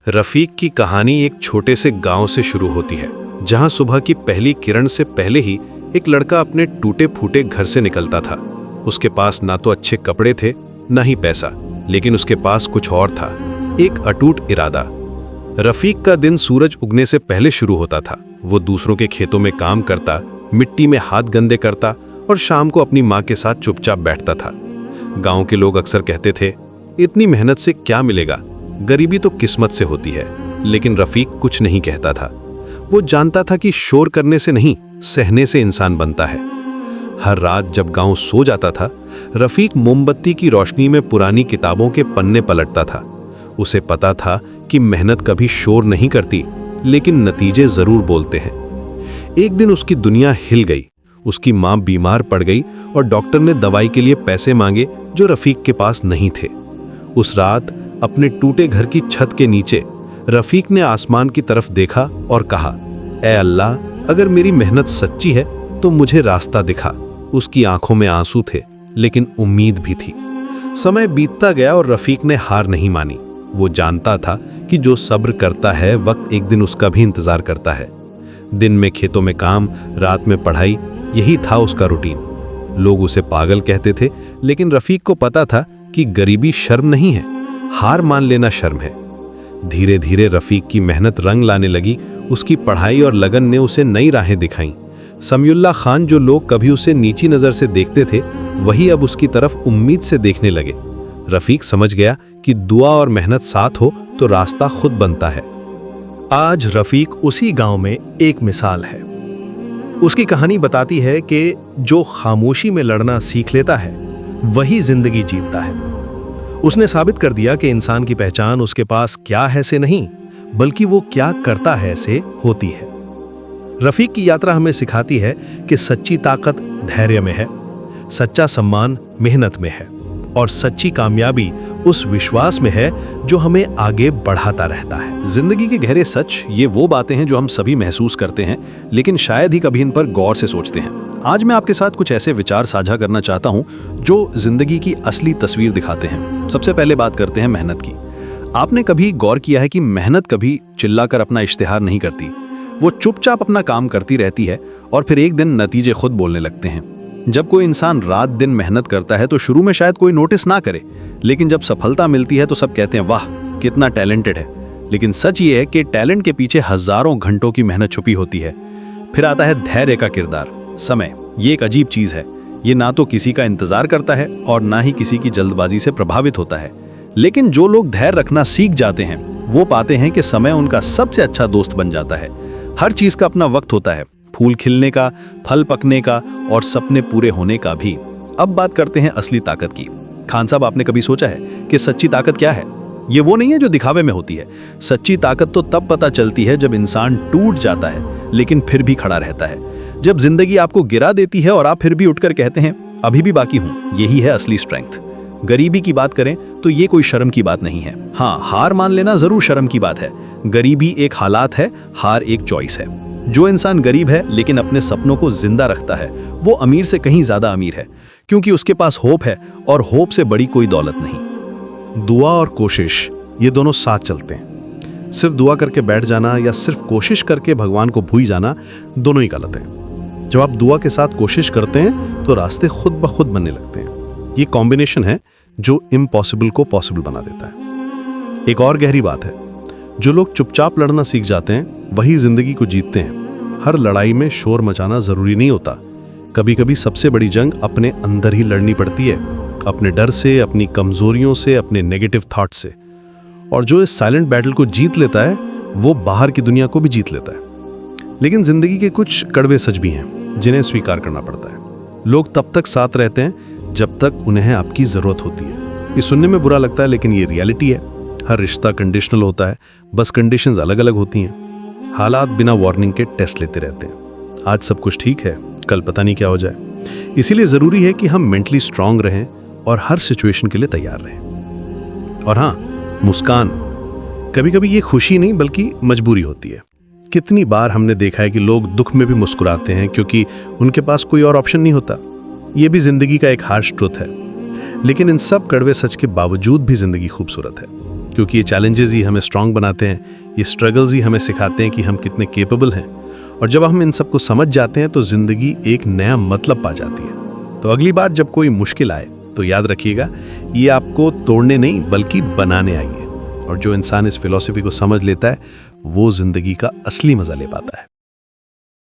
रफीक की कहानी एक छोटे से गांव से शुरू होती है, जहां सुबह की पहली किरण से पहले ही एक लड़का अपने टूटे फूटे घर से निकलता था। उसके पास ना तो अच्छे कपड़े थे, ना ही पैसा, लेकिन उसके पास कुछ और था, एक अटूट इरादा। रफीक का दिन सूरज उगने से पहले शुरू होता था। वो दूसरों के खेतों में काम करता, मिट्टी में हाथ गंदे करता और शाम को अपनी माँ के साथ चुपचाप बैठता था। गांव के लोग अक्सर कहते थे, इतनी मेहनत से क्या मिलेगा, गरीबी तो किस्मत से होती है। लेकिन रफीक कुछ नहीं कहता था। वो जानता था कि शोर करने से नहीं, सहने से इंसान बनता है। हर रात जब गांव सो जाता था, रफीक मोमबत्ती की रोशनी में पुरानी किताबों के पन्ने पलटता था। उसे पता था कि मेहनत कभी शोर नहीं करती, लेकिन नतीजे जरूर बोलते हैं। एक दिन उसकी दुनिया हिल गई। उसकी मां बीमार पड़ गई और डॉक्टर ने दवाई के लिए पैसे मांगे जो रफीक के पास नहीं थे। उस रात अपने टूटे घर की छत के नीचे रफीक ने आसमान की तरफ देखा और कहा, ऐ अल्लाह, अगर मेरी मेहनत सच्ची है तो मुझे रास्ता दिखा। उसकी आंखों में आंसू थे, लेकिन उम्मीद भी थी। समय बीतता गया और रफीक ने हार नहीं मानी। वो जानता था कि जो सब्र करता है, वक्त एक दिन उसका भी इंतजार करता है। दिन में खेतों में काम, रात में पढ़ाई, यही था उसका रूटीन। लोग उसे पागल कहते थे, लेकिन रफीक को पता था कि गरीबी शर्म नहीं है, हार मान लेना शर्म है। धीरे धीरे रफीक की मेहनत रंग लाने लगी। उसकी पढ़ाई और लगन ने उसे नई राहें दिखाईं। समीउल्लाह खान, जो लोग कभी उसे नीची नजर से देखते थे, वही अब उसकी तरफ उम्मीद से देखने लगे। रफीक समझ गया कि दुआ और मेहनत साथ हो तो रास्ता खुद बनता है। आज रफीक उसी गांव में एक मिसाल है। उसकी कहानी बताती है कि जो खामोशी में लड़ना सीख लेता है, वही जिंदगी जीतता है। उसने साबित कर दिया कि इंसान की पहचान उसके पास क्या है से नहीं, बल्कि वो क्या करता है से होती है। रफीक की यात्रा हमें सिखाती है कि सच्ची ताकत धैर्य में है, सच्चा सम्मान मेहनत में है, और सच्ची कामयाबी उस विश्वास में है जो हमें आगे बढ़ाता रहता है। जिंदगी के गहरे सच ये वो बातें हैं जो हम सभी महसूस करते हैं, लेकिन शायद ही कभी इन पर गौर से सोचते हैं। आज मैं आपके साथ कुछ ऐसे विचार साझा करना चाहता हूं जो जिंदगी की असली तस्वीर दिखाते हैं। सबसे पहले बात करते हैं मेहनत की। आपने कभी गौर किया है कि मेहनत कभी चिल्लाकर अपना इश्तिहार नहीं करती। वो चुपचाप अपना काम करती रहती है और फिर एक दिन नतीजे खुद बोलने लगते हैं। जब कोई इंसान रात दिन मेहनत करता है तो शुरू में शायद कोई नोटिस ना करे, लेकिन जब सफलता मिलती है तो सब कहते हैं, वाह कितना टैलेंटेड है। लेकिन सच ये है कि टैलेंट के पीछे हजारों घंटों की मेहनत छुपी होती है। फिर आता है धैर्य का किरदार। समय ये एक अजीब चीज है। ये ना तो किसी का इंतजार करता है और ना ही किसी की जल्दबाजी से प्रभावित होता है। लेकिन जो लोग धैर्य रखना सीख जाते हैं, वो पाते हैं कि समय उनका सबसे अच्छा दोस्त बन जाता है। हर चीज का अपना वक्त होता है, फूल खिलने का, फल पकने का और सपने पूरे होने का भी। अब बात करते हैं असली ताकत की। खान साहब, आपने कभी सोचा है कि सच्ची ताकत क्या है? ये वो नहीं है जो दिखावे में होती है। सच्ची ताकत तो तब पता चलती है जब इंसान टूट जाता है, लेकिन फिर भी खड़ा रहता है। जब जिंदगी आपको गिरा देती है और आप फिर भी उठकर कहते हैं, अभी भी बाकी हूं, यही है असली स्ट्रेंथ। गरीबी की बात करें तो ये कोई शर्म की बात नहीं है। हाँ, हार मान लेना जरूर शर्म की बात है। गरीबी एक हालात है, हार एक चॉइस है। जो इंसान गरीब है लेकिन अपने सपनों को जिंदा रखता है, वो अमीर से कहीं ज्यादा अमीर है, क्योंकि उसके पास होप है, और होप से बड़ी कोई दौलत नहीं। दुआ और कोशिश, ये दोनों साथ चलते हैं। सिर्फ दुआ करके बैठ जाना या सिर्फ कोशिश करके भगवान को भूल जाना, दोनों ही गलत है। जब आप दुआ के साथ कोशिश करते हैं तो रास्ते खुद ब खुद बनने लगते हैं। ये कॉम्बिनेशन है जो इम्पॉसिबल को पॉसिबल बना देता है। एक और गहरी बात है, जो लोग चुपचाप लड़ना सीख जाते हैं, वही जिंदगी को जीतते हैं। हर लड़ाई में शोर मचाना जरूरी नहीं होता। कभी कभी सबसे बड़ी जंग अपने अंदर ही लड़नी पड़ती है, अपने डर से, अपनी कमजोरियों से, अपने नेगेटिव थॉट से। और जो इस साइलेंट बैटल को जीत लेता है, वो बाहर की दुनिया को भी जीत लेता है। लेकिन जिंदगी के कुछ कड़वे सच भी हैं जिन्हें स्वीकार करना पड़ता है। लोग तब तक साथ रहते हैं जब तक उन्हें आपकी जरूरत होती है। ये सुनने में बुरा लगता है, लेकिन ये रियलिटी है। हर रिश्ता कंडीशनल होता है, बस कंडीशंस अलग अलग होती हैं। हालात बिना वार्निंग के टेस्ट लेते रहते हैं। आज सब कुछ ठीक है, कल पता नहीं क्या हो जाए। इसीलिए जरूरी है कि हम मेंटली स्ट्रांग रहें और हर सिचुएशन के लिए तैयार रहें। और हाँ, मुस्कान कभी कभी ये खुशी नहीं बल्कि मजबूरी होती है। कितनी बार हमने देखा है कि लोग दुख में भी मुस्कुराते हैं क्योंकि उनके पास कोई और ऑप्शन नहीं होता। ये भी जिंदगी का एक हार्श ट्रुथ है। लेकिन इन सब कड़वे सच के बावजूद भी जिंदगी खूबसूरत है, क्योंकि ये चैलेंजेस ही हमें स्ट्रांग बनाते हैं, ये स्ट्रगल्स ही हमें सिखाते हैं कि हम कितने केपेबल हैं। और जब हम इन सबको समझ जाते हैं तो जिंदगी एक नया मतलब पा जाती है। तो अगली बार जब कोई मुश्किल आए तो याद रखिएगा, ये आपको तोड़ने नहीं बल्कि बनाने आई है। और जो इंसान इस फिलॉसफी को समझ लेता है वो जिंदगी का असली मजा ले पाता है।